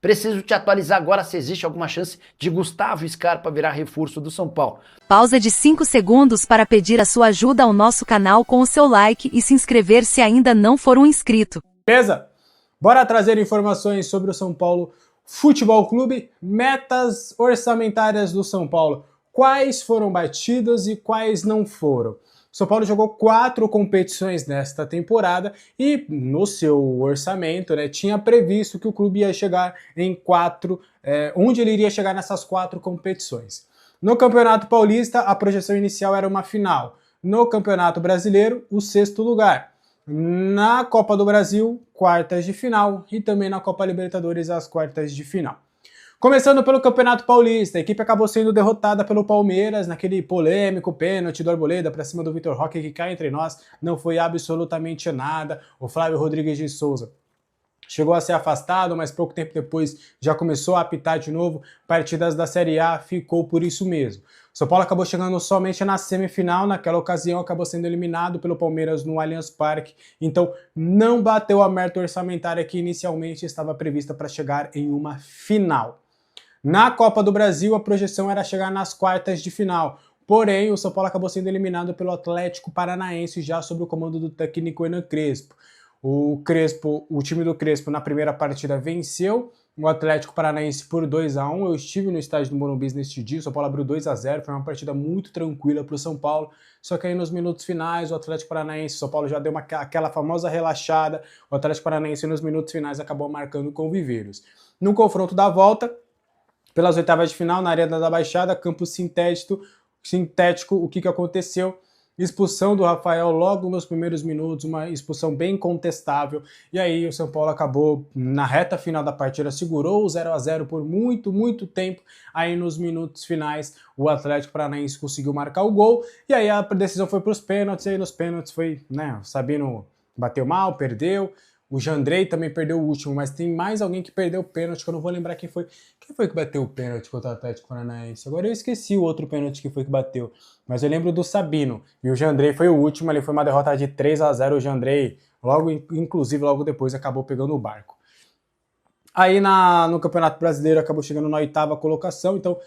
Preciso te atualizar agora se existe alguma chance de Gustavo Scarpa virar reforço do São Paulo. Pausa de 5 segundos para pedir a sua ajuda ao nosso canal com o seu like e se inscrever se ainda não for um inscrito. Beleza? Bora trazer informações sobre o São Paulo Futebol Clube, metas orçamentárias do São Paulo. Quais foram batidas e quais não foram? O São Paulo jogou 4 competições nesta temporada e no seu orçamento, né, tinha previsto que o clube ia chegar em 4, onde ele iria chegar nessas 4 competições. No Campeonato Paulista, a projeção inicial era uma final. No Campeonato Brasileiro, o 6º lugar. Na Copa do Brasil, quartas de final e também na Copa Libertadores, as quartas de final. Começando pelo Campeonato Paulista, a equipe acabou sendo derrotada pelo Palmeiras naquele polêmico pênalti do Arboleda para cima do Vitor Roque, que cá entre nós não foi absolutamente nada. O Flávio Rodrigues de Souza chegou a ser afastado, mas pouco tempo depois já começou a apitar de novo. Partidas da Série A, ficou por isso mesmo. São Paulo acabou chegando somente na semifinal, naquela ocasião acabou sendo eliminado pelo Palmeiras no Allianz Parque, então não bateu a meta orçamentária que inicialmente estava prevista para chegar em uma final. Na Copa do Brasil, a projeção era chegar nas quartas de final, porém o São Paulo acabou sendo eliminado pelo Atlético Paranaense já sob o comando do técnico Hernan Crespo. O time do Crespo na primeira partida venceu o Atlético Paranaense por 2-1. Eu estive no estádio do Morumbi neste dia, o São Paulo abriu 2-0, foi uma partida muito tranquila para o São Paulo, só que aí nos minutos finais o Atlético Paranaense, o São Paulo já deu aquela famosa relaxada, o Atlético Paranaense nos minutos finais acabou marcando com o Viveiros. No confronto da volta, pelas oitavas de final, na Arena da Baixada, campo sintético, o que aconteceu? Expulsão do Rafael logo nos primeiros minutos, uma expulsão bem contestável, e aí o São Paulo acabou, na reta final da partida, segurou o 0-0 por muito tempo, aí nos minutos finais o Atlético Paranaense conseguiu marcar o gol, e aí a decisão foi para os pênaltis, e aí nos pênaltis foi, né, o Sabino bateu mal, perdeu, o Jandrei também perdeu o último, mas tem mais alguém que perdeu o pênalti, que eu não vou lembrar quem foi. Quem foi que bateu o pênalti contra o Atlético Paranaense? Agora eu esqueci o outro pênalti que foi que bateu. Mas eu lembro do Sabino. E o Jandrei foi o último, ali foi uma derrota de 3-0. O Jandrei, inclusive logo depois, acabou pegando o barco. Aí no Campeonato Brasileiro acabou chegando na 8ª colocação, então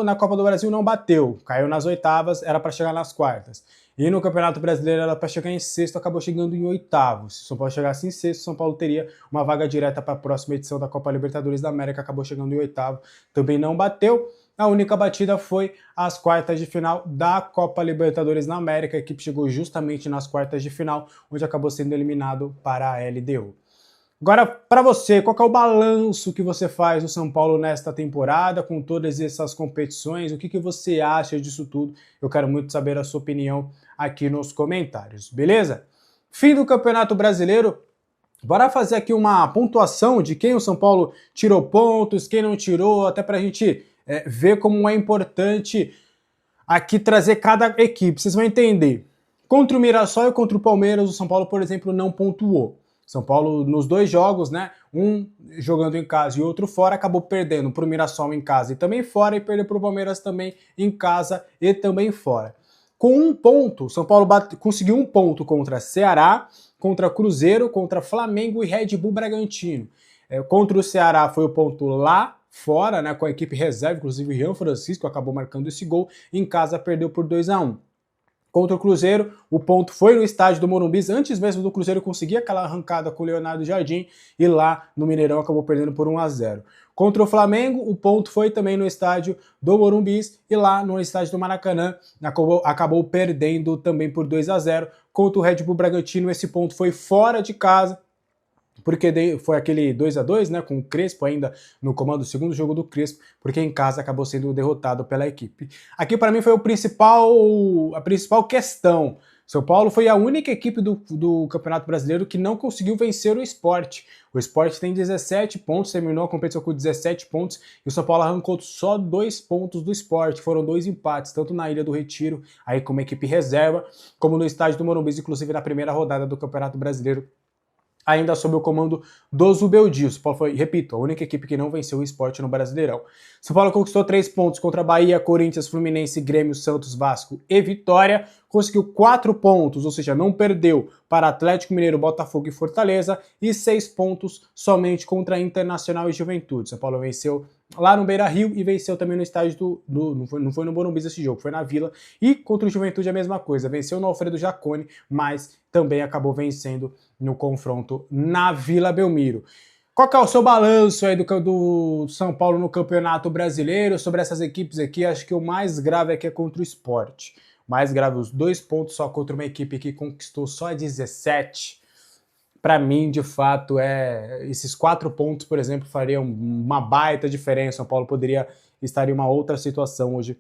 na Copa do Brasil não bateu, caiu nas 8º, era para chegar nas quartas. E no Campeonato Brasileiro era para chegar em 6º, acabou chegando em 8º. Se o São Paulo chegasse em 6º, o São Paulo teria uma vaga direta para a próxima edição da Copa Libertadores da América, acabou chegando em 8º, também não bateu. A única batida foi as quartas de final da Copa Libertadores da América, a equipe chegou justamente nas quartas de final, onde acabou sendo eliminado para a LDU. Agora, para você, qual é o balanço que você faz do São Paulo nesta temporada, com todas essas competições? O que você acha disso tudo? Eu quero muito saber a sua opinião aqui nos comentários, beleza? Fim do Campeonato Brasileiro, bora fazer aqui uma pontuação de quem o São Paulo tirou pontos, quem não tirou, até para a gente ver como é importante aqui trazer cada equipe. Vocês vão entender. Contra o Mirassol e contra o Palmeiras, o São Paulo, por exemplo, não pontuou. São Paulo, nos 2 jogos, né, um jogando em casa e outro fora, acabou perdendo para o Mirassol em casa e também fora, e perdeu para o Palmeiras também em casa e também fora. Com 1 ponto, o São Paulo conseguiu 1 ponto contra Ceará, contra Cruzeiro, contra Flamengo e Red Bull Bragantino. Contra o Ceará foi o ponto lá fora, né, com a equipe reserva, inclusive o Ian Francisco acabou marcando esse gol, em casa perdeu por 2-1. Contra o Cruzeiro, o ponto foi no estádio do Morumbi, antes mesmo do Cruzeiro conseguir aquela arrancada com o Leonardo Jardim, e lá no Mineirão acabou perdendo por 1-0. Contra o Flamengo, o ponto foi também no estádio do Morumbi, e lá no estádio do Maracanã acabou perdendo também por 2-0. Contra o Red Bull Bragantino, esse ponto foi fora de casa, porque foi aquele 2-2, né, com o Crespo ainda no comando, o segundo jogo do Crespo, porque em casa acabou sendo derrotado pela equipe. Aqui para mim foi a principal questão. São Paulo foi a única equipe do Campeonato Brasileiro que não conseguiu vencer o Sport. O Sport tem 17 pontos, terminou a competição com 17 pontos, e o São Paulo arrancou só 2 pontos do Sport. Foram 2 empates, tanto na Ilha do Retiro, aí como equipe reserva, como no estádio do Morumbi, inclusive na primeira rodada do Campeonato Brasileiro, ainda sob o comando do Zubeldia. São Paulo foi, repito, a única equipe que não venceu o Sport no Brasileirão. São Paulo conquistou 3 pontos contra Bahia, Corinthians, Fluminense, Grêmio, Santos, Vasco e Vitória. conseguiu 4 pontos, ou seja, não perdeu para Atlético Mineiro, Botafogo e Fortaleza, e 6 pontos somente contra Internacional e Juventude. São Paulo venceu lá no Beira-Rio e venceu também no estádio não foi no Morumbi esse jogo, foi na Vila, e contra o Juventude a mesma coisa, venceu no Alfredo Jaconi, mas também acabou vencendo no confronto na Vila Belmiro. Qual que é o seu balanço aí do São Paulo no Campeonato Brasileiro sobre essas equipes aqui? Acho que o mais grave aqui é contra o Sport. O mais grave, os 2 pontos só contra uma equipe que conquistou só 17. Para mim, de fato, esses 4 pontos, por exemplo, fariam uma baita diferença. São Paulo poderia estar em uma outra situação hoje,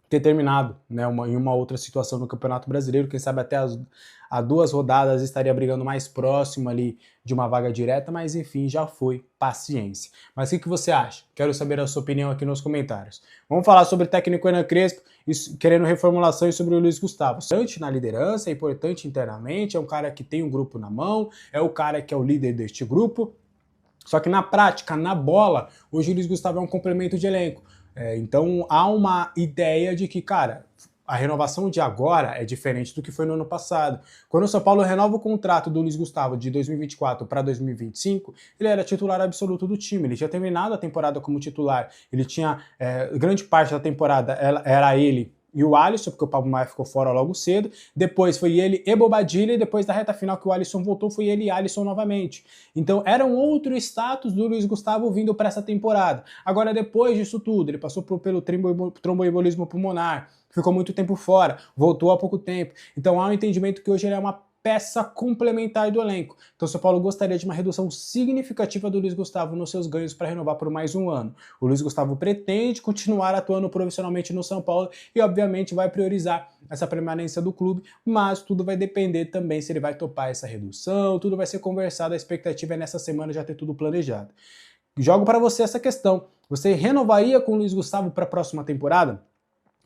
ter terminado, né, em uma outra situação no Campeonato Brasileiro, quem sabe até a 2 rodadas estaria brigando mais próximo ali de uma vaga direta, mas enfim, já foi, paciência. Mas o que você acha? Quero saber a sua opinião aqui nos comentários. Vamos falar sobre o técnico Hernan Crespo, querendo reformulações sobre o Luiz Gustavo. É importante na liderança, é importante internamente, é um cara que tem um grupo na mão, é o cara que é o líder deste grupo, só que na prática, na bola, hoje o Luiz Gustavo é um complemento de elenco. Então há uma ideia de que, cara, a renovação de agora é diferente do que foi no ano passado. Quando o São Paulo renova o contrato do Luiz Gustavo de 2024 para 2025, ele era titular absoluto do time. Ele tinha terminado a temporada como titular. Ele tinha, grande parte da temporada era ele e o Alisson, porque o Pablo Maia ficou fora logo cedo. Depois foi ele e Bobadilla, e depois da reta final que o Alisson voltou, foi ele e Alisson novamente. Então era um outro status do Luiz Gustavo vindo para essa temporada. Agora, depois disso tudo, ele passou pelo tromboembolismo pulmonar, ficou muito tempo fora, voltou há pouco tempo. Então há um entendimento que hoje ele é uma peça complementar do elenco. Então o São Paulo gostaria de uma redução significativa do Luiz Gustavo nos seus ganhos para renovar por mais um ano. O Luiz Gustavo pretende continuar atuando profissionalmente no São Paulo e obviamente vai priorizar essa permanência do clube, mas tudo vai depender também se ele vai topar essa redução, tudo vai ser conversado, a expectativa é nessa semana já ter tudo planejado. Jogo para você essa questão. Você renovaria com o Luiz Gustavo para a próxima temporada?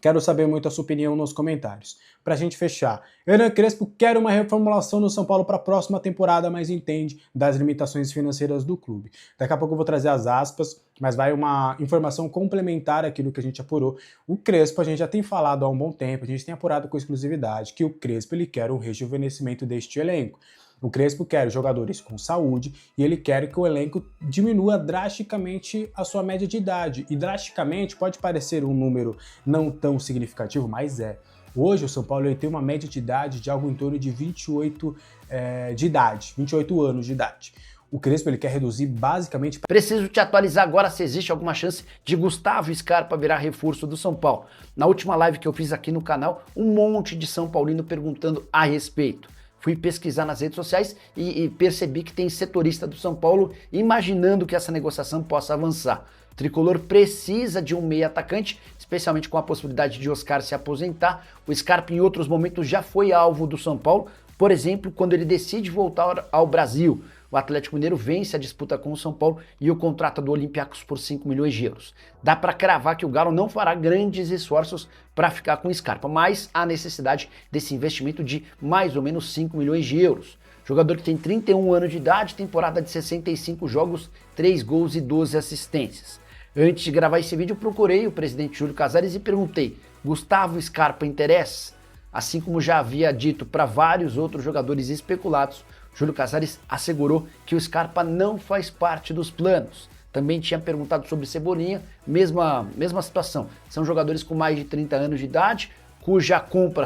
Quero saber muito a sua opinião nos comentários. Pra gente fechar, Hernan Crespo quer uma reformulação no São Paulo para a próxima temporada, mas entende das limitações financeiras do clube. Daqui a pouco eu vou trazer as aspas, mas vai uma informação complementar aqui do que a gente apurou. O Crespo, a gente já tem falado há um bom tempo, a gente tem apurado com exclusividade que o Crespo ele quer um rejuvenescimento deste elenco. O Crespo quer jogadores com saúde e ele quer que o elenco diminua drasticamente a sua média de idade. E drasticamente pode parecer um número não tão significativo, mas é. Hoje o São Paulo ele tem uma média de idade de algo em torno de 28 anos de idade. O Crespo ele quer reduzir basicamente... Preciso te atualizar agora se existe alguma chance de Gustavo Scarpa virar reforço do São Paulo. Na última live que eu fiz aqui no canal, um monte de São Paulino perguntando a respeito. Fui pesquisar nas redes sociais e percebi que tem setorista do São Paulo imaginando que essa negociação possa avançar. O Tricolor precisa de um meia atacante, especialmente com a possibilidade de Oscar se aposentar. O Scarpa em outros momentos já foi alvo do São Paulo, por exemplo, quando ele decide voltar ao Brasil. O Atlético Mineiro vence a disputa com o São Paulo e o contrata do Olympiacos por 5 milhões de euros. Dá para cravar que o Galo não fará grandes esforços para ficar com o Scarpa, mas há necessidade desse investimento de mais ou menos 5 milhões de euros. Jogador que tem 31 anos de idade, temporada de 65 jogos, 3 gols e 12 assistências. Antes de gravar esse vídeo, eu procurei o presidente Júlio Casares e perguntei: Gustavo Scarpa interessa? Assim como já havia dito para vários outros jogadores especulados, Júlio Casares assegurou que o Scarpa não faz parte dos planos. Também tinha perguntado sobre Cebolinha, mesma situação. São jogadores com mais de 30 anos de idade, cuja compra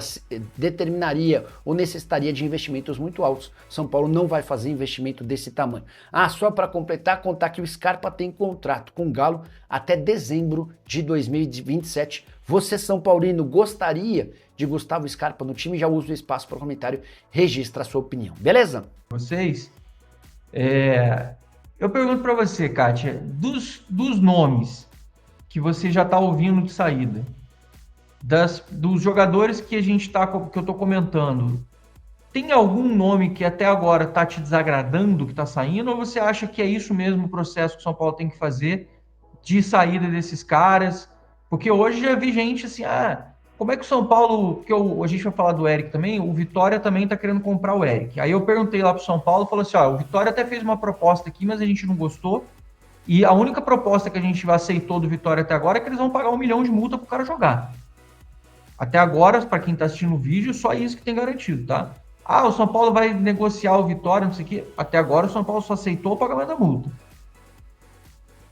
determinaria ou necessitaria de investimentos muito altos. São Paulo não vai fazer investimento desse tamanho. Só para completar, contar que o Scarpa tem contrato com o Galo até dezembro de 2027. Você, São Paulino, gostaria de Gustavo Scarpa no time? Já usa o espaço para comentário, registra a sua opinião, beleza? Vocês, eu pergunto para você, Kátia, dos nomes que você já está ouvindo de saída, dos jogadores que que eu estou comentando, tem algum nome que até agora está te desagradando, que está saindo, ou você acha que é isso mesmo o processo que o São Paulo tem que fazer de saída desses caras? Porque hoje já vi gente assim, como é que o São Paulo, porque a gente vai falar do Eric também, o Vitória também tá querendo comprar o Eric. Aí eu perguntei lá pro São Paulo, falou assim, o Vitória até fez uma proposta aqui, mas a gente não gostou, e a única proposta que a gente aceitou do Vitória até agora é que eles vão pagar 1 milhão de multa pro cara jogar. Até agora, para quem está assistindo o vídeo, só isso que tem garantido, tá? Ah, o São Paulo vai negociar o Vitória, não sei o quê. Até agora o São Paulo só aceitou o pagamento da multa.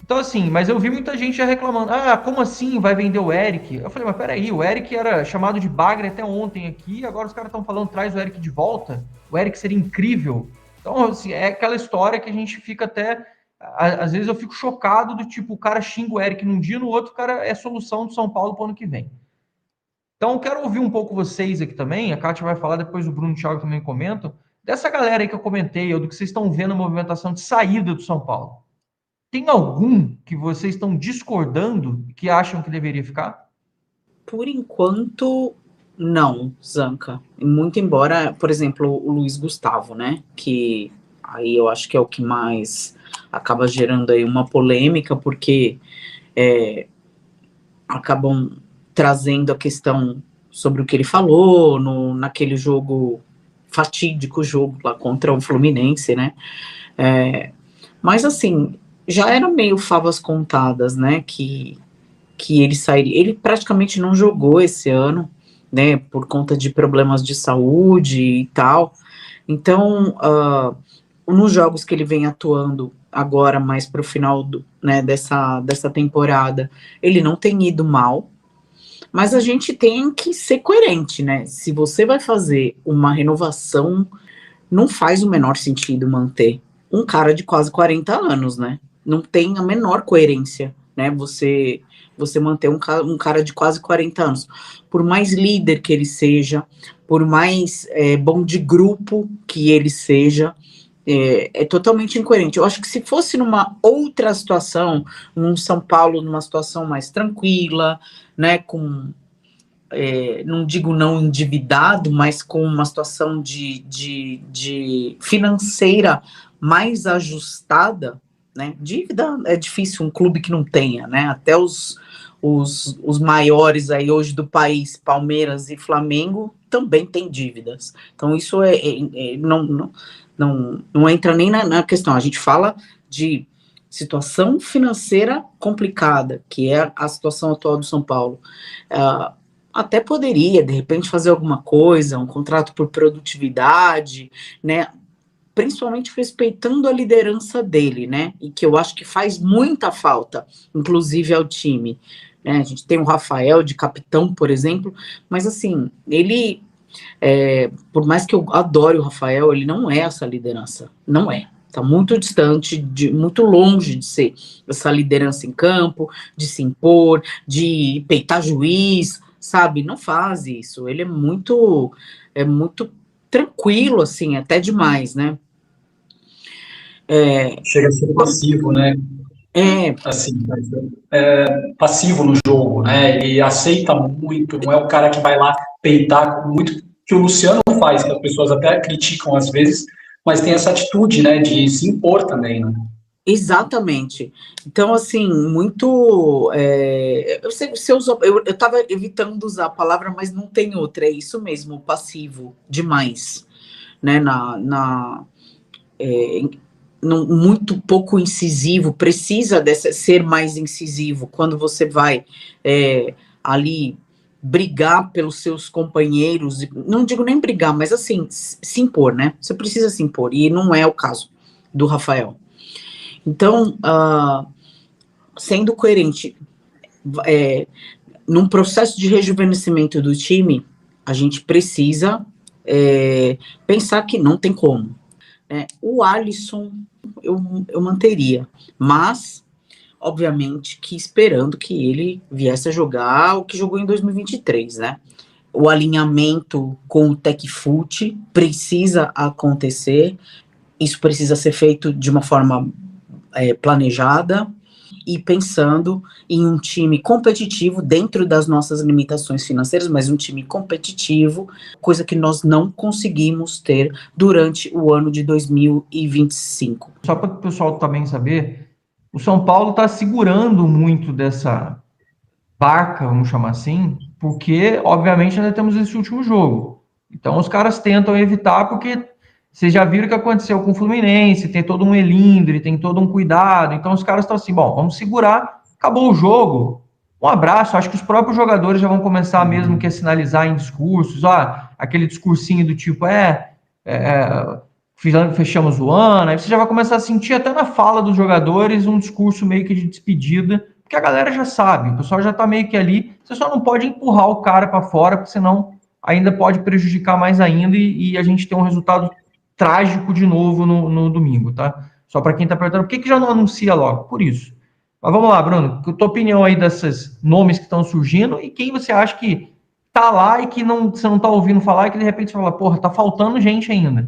Então, assim, mas eu vi muita gente já reclamando. Ah, como assim vai vender o Eric? Eu falei, mas peraí, o Eric era chamado de bagre até ontem aqui, agora os caras estão falando, traz o Eric de volta. O Eric seria incrível. Então, assim, é aquela história que a gente fica até... Às vezes eu fico chocado do tipo, o cara xinga o Eric num dia, no outro o cara é solução do São Paulo para o ano que vem. Então, eu quero ouvir um pouco vocês aqui também, a Kátia vai falar, depois o Bruno e o Thiago também comentam, dessa galera aí que eu comentei, ou do que vocês estão vendo a movimentação de saída do São Paulo. Tem algum que vocês estão discordando que acham que deveria ficar? Por enquanto, não, Zanca. Muito embora, por exemplo, o Luiz Gustavo, né? Que aí eu acho que é o que mais acaba gerando aí uma polêmica, porque acabam trazendo a questão sobre o que ele falou naquele jogo, fatídico jogo lá contra o Fluminense, né? Mas assim, já eram meio favas contadas, né? Que ele sairia. Ele praticamente não jogou esse ano, né? Por conta de problemas de saúde e tal. Então, nos jogos que ele vem atuando agora, mais para o final dessa temporada, ele não tem ido mal. Mas a gente tem que ser coerente, né? Se você vai fazer uma renovação, não faz o menor sentido manter um cara de quase 40 anos, né? Não tem a menor coerência, né? Você manter um cara de quase 40 anos. Por mais líder que ele seja, por mais bom de grupo que ele seja, é totalmente incoerente. Eu acho que se fosse numa outra situação, num São Paulo, numa situação mais tranquila, né, não digo não endividado, mas com uma situação de financeira mais ajustada, né, dívida é difícil um clube que não tenha, né, até os maiores aí hoje do país, Palmeiras e Flamengo, também têm dívidas. Então isso não entra nem na questão. A gente fala de situação financeira complicada, que é a situação atual do São Paulo. Até poderia, de repente, fazer alguma coisa, um contrato por produtividade, né? Principalmente respeitando a liderança dele, né? E que eu acho que faz muita falta, inclusive ao time. Né? A gente tem o Rafael de capitão, por exemplo, mas assim, ele... por mais que eu adore o Rafael, ele não é essa liderança, não é, tá muito distante, muito longe de ser essa liderança em campo, de se impor, de peitar juiz, sabe, não faz isso, ele é muito tranquilo, assim, até demais, né. Chega a ser passivo, né? Assim, passivo no jogo, né? Ele aceita muito, não é o cara que vai lá peitar muito, que o Luciano faz, que as pessoas até criticam às vezes, mas tem essa atitude, né, de se impor também, né? Exatamente. Então, assim, muito... eu estava evitando usar a palavra, mas não tem outra, é isso mesmo, passivo, demais, né, muito pouco incisivo, precisa ser mais incisivo, quando você vai ali brigar pelos seus companheiros, não digo nem brigar, mas assim, se impor, né? Você precisa se impor, e não é o caso do Rafael. Então, sendo coerente, num processo de rejuvenescimento do time, a gente precisa pensar que não tem como. O Alisson eu manteria, mas obviamente que esperando que ele viesse a jogar o que jogou em 2023, né? O alinhamento com o Tecfut precisa acontecer, isso precisa ser feito de uma forma planejada e pensando em um time competitivo dentro das nossas limitações financeiras, mas um time competitivo, coisa que nós não conseguimos ter durante o ano de 2025. Só para o pessoal também saber, o São Paulo está segurando muito dessa barca, vamos chamar assim, porque, obviamente, ainda temos esse último jogo. Então, os caras tentam evitar, porque vocês já viram o que aconteceu com o Fluminense, tem todo um melindre, tem todo um cuidado. Então, os caras estão assim, bom, vamos segurar, acabou o jogo, um abraço. Acho que os próprios jogadores já vão começar mesmo que a sinalizar em discursos, aquele discursinho do tipo, fechamos o ano, aí você já vai começar a sentir até na fala dos jogadores um discurso meio que de despedida, porque a galera já sabe, o pessoal já tá meio que ali, você só não pode empurrar o cara para fora, porque senão ainda pode prejudicar mais ainda e a gente tem um resultado trágico de novo no domingo, tá? Só para quem tá perguntando, por que já não anuncia logo? Por isso. Mas vamos lá, Bruno, a tua opinião aí desses nomes que estão surgindo e quem você acha que tá lá e que você não tá ouvindo falar e que de repente você fala, porra, tá faltando gente ainda.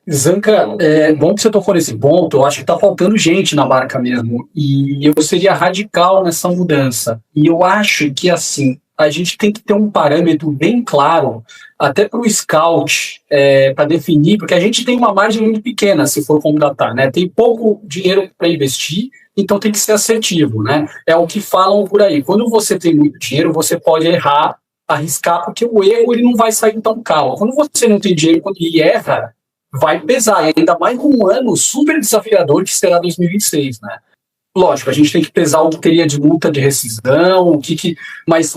Zanca, é bom que você tocou nesse ponto. Eu acho que tá faltando gente na barca mesmo. E eu seria radical nessa mudança. E eu acho que, assim, a gente tem que ter um parâmetro bem claro, até para o scout, para definir, porque a gente tem uma margem muito pequena se for contratar, né? Tem pouco dinheiro para investir, então tem que ser assertivo, né? É o que falam por aí. Quando você tem muito dinheiro, você pode errar, arriscar, porque o erro ele não vai sair tão caro. Quando você não tem dinheiro e erra, vai pesar, e ainda mais um ano super desafiador que será 2026, né? Lógico, a gente tem que pesar o que teria de multa de rescisão, mas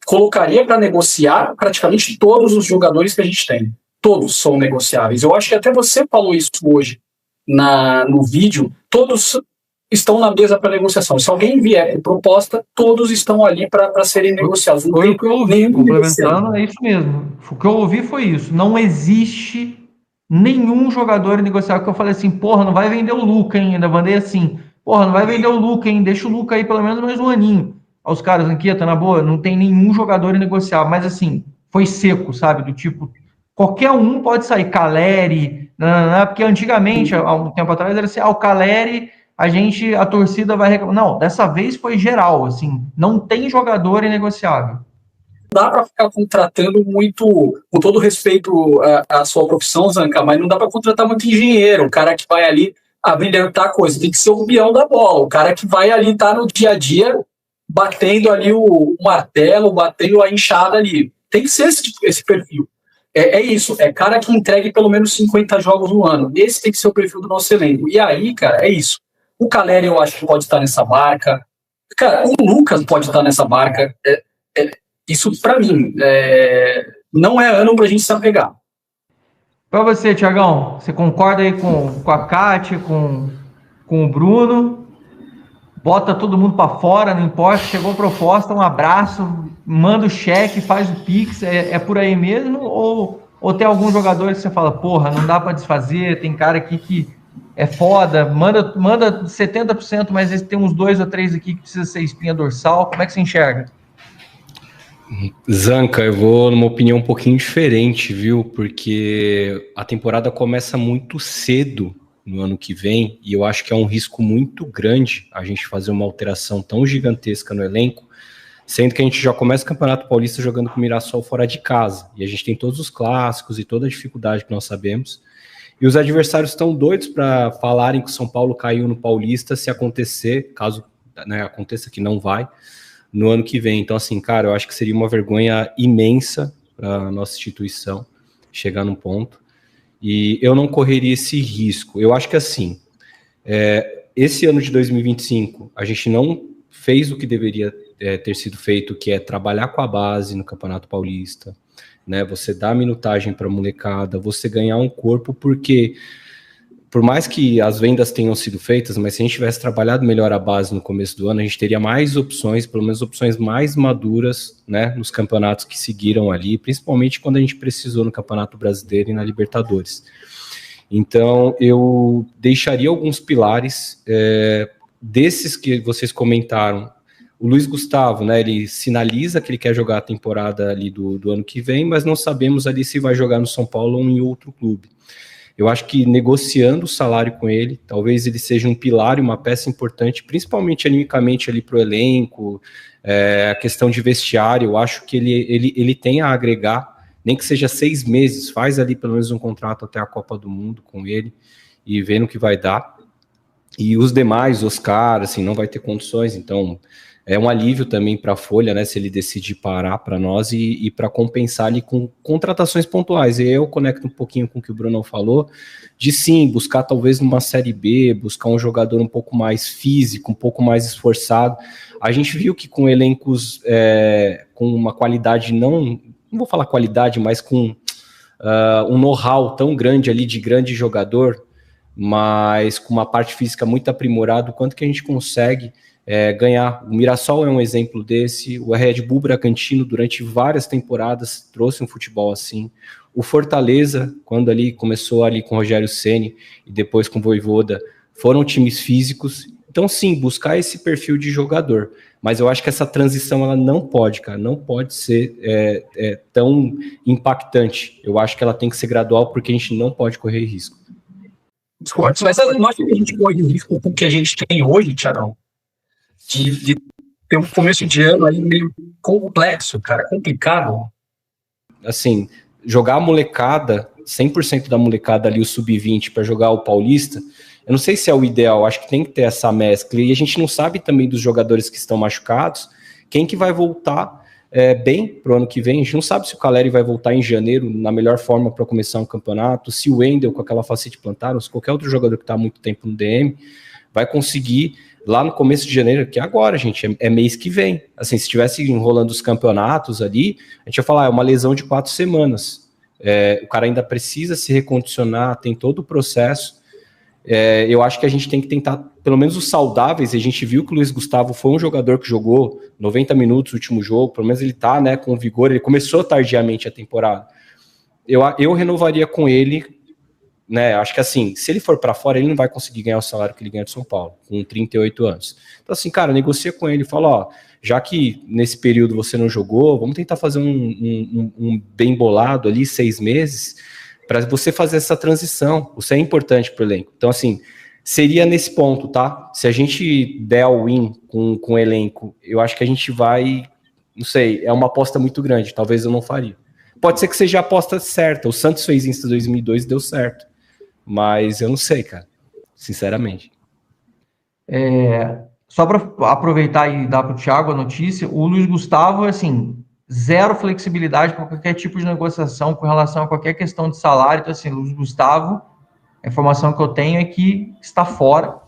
colocaria para negociar praticamente todos os jogadores que a gente tem. Todos são negociáveis. Eu acho que até você falou isso hoje no vídeo, todos estão na mesa para negociação. Se alguém vier com proposta, todos estão ali para serem negociados. Foi o que eu ouvi, complementando, é isso mesmo. O que eu ouvi foi isso. Não existe nenhum jogador negociável que eu falei assim, porra, não vai vender o Luca, hein? Ainda mandei assim, porra, não vai vender o Luca, hein? Deixa o Luca aí pelo menos mais um aninho. Aos caras, Anquieta, na boa, não tem nenhum jogador negociável, mas assim, foi seco, sabe? Do tipo, qualquer um pode sair, Caleri, porque antigamente, há um tempo atrás, era assim, o Caleri, a torcida vai reclamar. Não, dessa vez foi geral, assim, não tem jogador inegociável. Não dá para ficar contratando muito, com todo respeito à sua profissão, Zanca, mas não dá para contratar muito engenheiro, o cara que vai ali abrilhantar a coisa, tem que ser o peão da bola, o cara que vai ali estar no dia a dia, batendo ali o martelo, batendo a enxada ali. Tem que ser esse perfil. É isso, é cara que entregue pelo menos 50 jogos no ano. Esse tem que ser o perfil do nosso elenco. E aí, cara, é isso. O Caleri eu acho que pode estar nessa barca. Cara, o Lucas pode estar nessa barca. Isso, pra mim, não é ano pra gente se apegar. Pra você, Thiagão, você concorda aí com a Kátia, com o Bruno? Bota todo mundo para fora, não importa, chegou proposta, um abraço, manda o cheque, faz o Pix, é por aí mesmo? Ou tem algum jogador que você fala, porra, não dá para desfazer, tem cara aqui que é foda, manda 70%, mas tem uns 2 ou 3 aqui que precisa ser espinha dorsal, como é que você enxerga? Zanca, eu vou numa opinião um pouquinho diferente, viu? Porque a temporada começa muito cedo no ano que vem, e eu acho que é um risco muito grande a gente fazer uma alteração tão gigantesca no elenco, sendo que a gente já começa o Campeonato Paulista jogando com o Mirassol fora de casa, e a gente tem todos os clássicos e toda a dificuldade que nós sabemos, e os adversários estão doidos para falarem que o São Paulo caiu no Paulista se acontecer, caso aconteça que não vai, no ano que vem. Então assim, cara, eu acho que seria uma vergonha imensa para a nossa instituição chegar num ponto, e eu não correria esse risco. Eu acho que assim, esse ano de 2025, a gente não fez o que deveria ter sido feito, que é trabalhar com a base no Campeonato Paulista, né? Você dar minutagem para a molecada, você ganhar um corpo, porque por mais que as vendas tenham sido feitas, mas se a gente tivesse trabalhado melhor a base no começo do ano, a gente teria mais opções, pelo menos opções mais maduras, né, nos campeonatos que seguiram ali, principalmente quando a gente precisou no Campeonato Brasileiro e na Libertadores. Então, eu deixaria alguns pilares desses que vocês comentaram. O Luiz Gustavo, né, ele sinaliza que ele quer jogar a temporada ali do ano que vem, mas não sabemos ali se vai jogar no São Paulo ou em outro clube. Eu acho que negociando o salário com ele, talvez ele seja um pilar e uma peça importante, principalmente animicamente ali para o elenco, a questão de vestiário. Eu acho que ele tem a agregar, nem que seja 6 meses, faz ali pelo menos um contrato até a Copa do Mundo com ele e vê no que vai dar. E os demais, Oscar, assim, não vai ter condições, então é um alívio também para a Folha, né, se ele decidir parar para nós e para compensar ali com contratações pontuais. E aí eu conecto um pouquinho com o que o Bruno falou, de sim, buscar talvez numa Série B, buscar um jogador um pouco mais físico, um pouco mais esforçado. A gente viu que com elencos com uma qualidade, não vou falar qualidade, mas com um know-how tão grande ali de grande jogador, mas com uma parte física muito aprimorada, o quanto que a gente consegue ganhar. O Mirassol é um exemplo desse, o Red Bull Bragantino durante várias temporadas trouxe um futebol assim, o Fortaleza, quando ali começou ali com o Rogério Ceni e depois com o Vojvoda, foram times físicos. Então sim, buscar esse perfil de jogador, mas eu acho que essa transição ela não pode, cara, não pode ser tão impactante. Eu acho que ela tem que ser gradual, porque a gente não pode correr risco. Mas eu não acho que a gente corre risco com o que a gente tem hoje, Thiagão, de ter um começo de ano aí meio complexo, cara, complicado. Assim, jogar a molecada, 100% da molecada ali, o sub-20, para jogar o Paulista, eu não sei se é o ideal, acho que tem que ter essa mescla, e a gente não sabe também dos jogadores que estão machucados, quem que vai voltar bem pro ano que vem. A gente não sabe se o Caleri vai voltar em janeiro na melhor forma para começar um campeonato, se o Wendel com aquela facete plantar, ou se qualquer outro jogador que está há muito tempo no DM, vai conseguir lá no começo de janeiro, que é agora, gente, é mês que vem. Assim, se estivesse enrolando os campeonatos ali, a gente ia falar, é uma lesão de 4 semanas. O cara ainda precisa se recondicionar, tem todo o processo. Eu acho que a gente tem que tentar, pelo menos os saudáveis, a gente viu que o Luiz Gustavo foi um jogador que jogou 90 minutos no último jogo, pelo menos ele tá, né, com vigor, ele começou tardiamente a temporada. Eu renovaria com ele, né, acho que assim, se ele for para fora, ele não vai conseguir ganhar o salário que ele ganha de São Paulo, com 38 anos. Então assim, cara, negocia com ele, fala, ó, já que nesse período você não jogou, vamos tentar fazer um bem bolado ali, 6 meses, para você fazer essa transição. Isso é importante para o elenco. Então assim, seria nesse ponto, tá? Se a gente der o win com o elenco, eu acho que a gente vai, não sei, é uma aposta muito grande, talvez eu não faria. Pode ser que seja a aposta certa, o Santos fez isso em 2002 e deu certo. Mas eu não sei, cara, sinceramente. Só para aproveitar e dar para o Thiago a notícia, o Luiz Gustavo, assim, zero flexibilidade para qualquer tipo de negociação com relação a qualquer questão de salário. Então, assim, o Luiz Gustavo, a informação que eu tenho é que está fora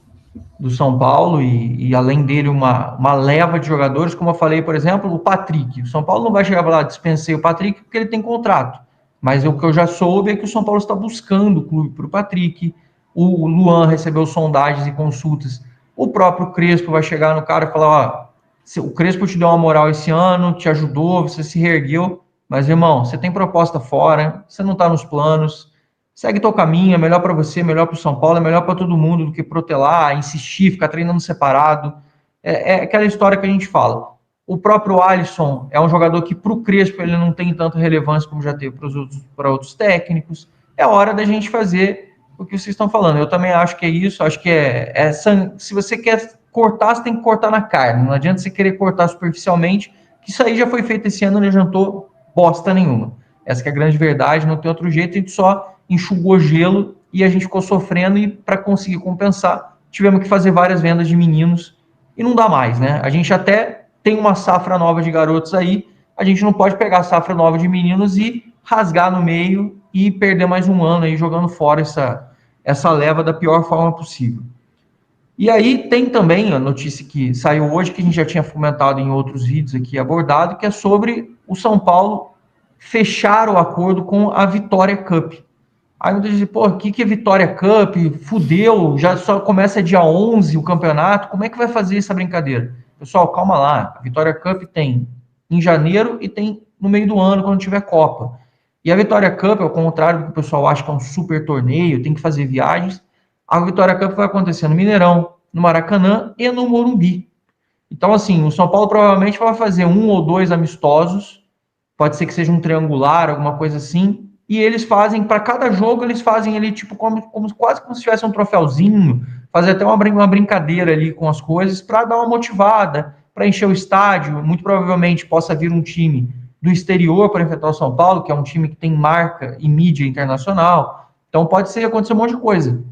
do São Paulo e além dele uma leva de jogadores, como eu falei, por exemplo, o Patrick. O São Paulo não vai chegar para lá, dispensei o Patrick porque ele tem contrato. Mas o que eu já soube é que o São Paulo está buscando o clube para o Patrick. O Luan recebeu sondagens e consultas. O próprio Crespo vai chegar no cara e falar, ó, o Crespo te deu uma moral esse ano, te ajudou, você se reergueu, mas, irmão, você tem proposta fora, você não está nos planos, segue teu caminho, é melhor para você, melhor para o São Paulo, é melhor para todo mundo do que protelar, insistir, ficar treinando separado. É aquela história que a gente fala. O próprio Alisson é um jogador que para o Crespo ele não tem tanta relevância como já teve para outros técnicos. É hora da gente fazer o que vocês estão falando. Eu também acho que é isso, acho que se você quer cortar, você tem que cortar na carne. Não adianta você querer cortar superficialmente, que isso aí já foi feito esse ano, não adiantou bosta nenhuma. Essa que é a grande verdade, não tem outro jeito, a gente só enxugou gelo e a gente ficou sofrendo e para conseguir compensar, tivemos que fazer várias vendas de meninos e não dá mais, né? A gente até tem uma safra nova de garotos aí, a gente não pode pegar a safra nova de meninos e rasgar no meio e perder mais um ano aí jogando fora essa leva da pior forma possível. E aí tem também a notícia que saiu hoje, que a gente já tinha fomentado em outros vídeos aqui abordado, que é sobre o São Paulo fechar o acordo com a Vitória Cup. Aí muita gente diz, pô, o que é Vitória Cup? Fudeu, já só começa dia 11 o campeonato, como é que vai fazer essa brincadeira? Pessoal, calma lá, a Vitória Cup tem em janeiro e tem no meio do ano, quando tiver Copa. E a Vitória Cup, ao contrário do que o pessoal acha que é um super torneio, tem que fazer viagens, a Vitória Cup vai acontecer no Mineirão, no Maracanã e no Morumbi. Então, assim, o São Paulo provavelmente vai fazer 1 ou 2 amistosos, pode ser que seja um triangular, alguma coisa assim, e eles fazem, para cada jogo, eles fazem ali, tipo, quase como se tivesse um troféuzinho, fazer até uma brincadeira ali com as coisas, para dar uma motivada, para encher o estádio. Muito provavelmente possa vir um time do exterior para enfrentar o São Paulo, que é um time que tem marca e mídia internacional. Então pode acontecer um monte de coisa.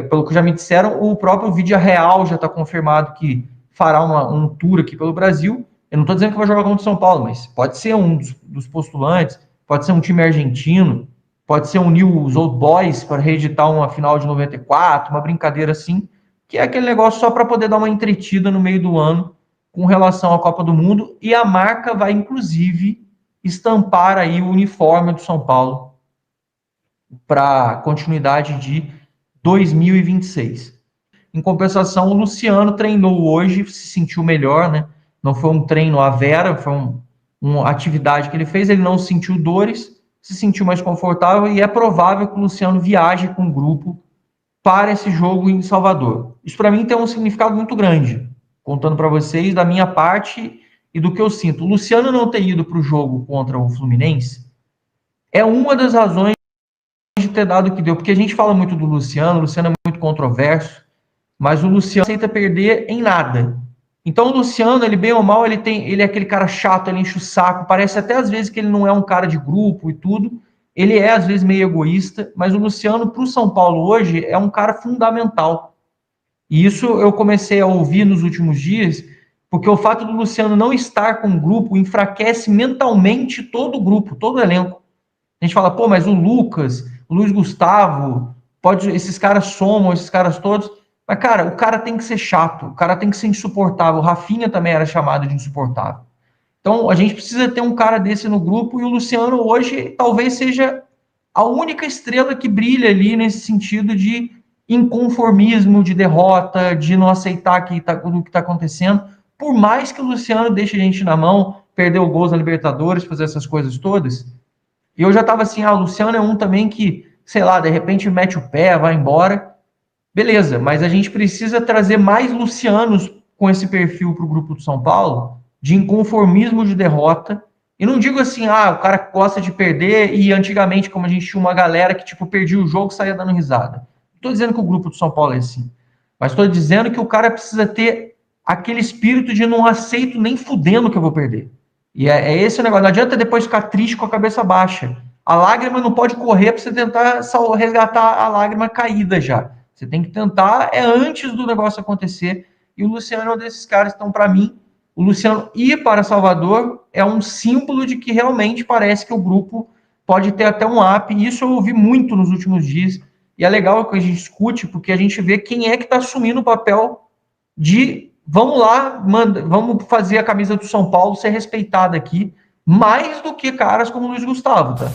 Pelo que já me disseram, o próprio Vídeo Real já está confirmado que fará um tour aqui pelo Brasil. Eu não estou dizendo que vai jogar contra o São Paulo, mas pode ser um dos postulantes, pode ser um time argentino, pode ser um News Old Boys para reeditar uma final de 94, uma brincadeira assim, que é aquele negócio só para poder dar uma entretida no meio do ano com relação à Copa do Mundo, e a marca vai, inclusive, estampar aí o uniforme do São Paulo para continuidade de 2026. Em compensação, o Luciano treinou hoje, se sentiu melhor, né? Não foi um treino à vera, foi uma atividade que ele fez, ele não sentiu dores, se sentiu mais confortável, e é provável que o Luciano viaje com o grupo para esse jogo em Salvador. Isso para mim tem um significado muito grande, contando para vocês da minha parte e do que eu sinto. O Luciano não ter ido para o jogo contra o Fluminense é uma das razões de ter dado o que deu, porque a gente fala muito do Luciano, o Luciano é muito controverso, mas o Luciano não aceita perder em nada. Então o Luciano, ele bem ou mal, ele é aquele cara chato, ele enche o saco, parece até às vezes que ele não é um cara de grupo e tudo, ele é às vezes meio egoísta, mas o Luciano para o São Paulo hoje é um cara fundamental. E isso eu comecei a ouvir nos últimos dias, porque o fato do Luciano não estar com o grupo enfraquece mentalmente todo o grupo, todo o elenco. A gente fala, pô, mas o Lucas, o Luiz Gustavo, esses caras somam, esses caras todos. Mas, cara, o cara tem que ser chato, o cara tem que ser insuportável. O Rafinha também era chamado de insuportável. Então, a gente precisa ter um cara desse no grupo, e o Luciano hoje talvez seja a única estrela que brilha ali nesse sentido de inconformismo, de derrota, de não aceitar o que está acontecendo. Por mais que o Luciano deixe a gente na mão, perdeu gols na Libertadores, fazer essas coisas todas. E eu já estava assim, o Luciano é um também que, sei lá, de repente mete o pé, vai embora. Beleza, mas a gente precisa trazer mais Lucianos com esse perfil para o grupo do São Paulo, de inconformismo de derrota. E não digo assim, o cara gosta de perder, e antigamente, como a gente tinha uma galera que, tipo, perdia o jogo e saía dando risada. Não estou dizendo que o grupo do São Paulo é assim, mas estou dizendo que o cara precisa ter aquele espírito de não aceito nem fudendo que eu vou perder. E é esse o negócio. Não adianta depois ficar triste com a cabeça baixa. A lágrima não pode correr para você tentar resgatar a lágrima caída já. Você tem que tentar antes do negócio acontecer. E o Luciano é um desses caras. Então, para mim, o Luciano ir para Salvador é um símbolo de que realmente parece que o grupo pode ter até um up. E isso eu ouvi muito nos últimos dias. E é legal que a gente escute, porque a gente vê quem é que está assumindo o papel de vamos lá, vamos fazer a camisa do São Paulo ser respeitada aqui, mais do que caras como o Luiz Gustavo, tá?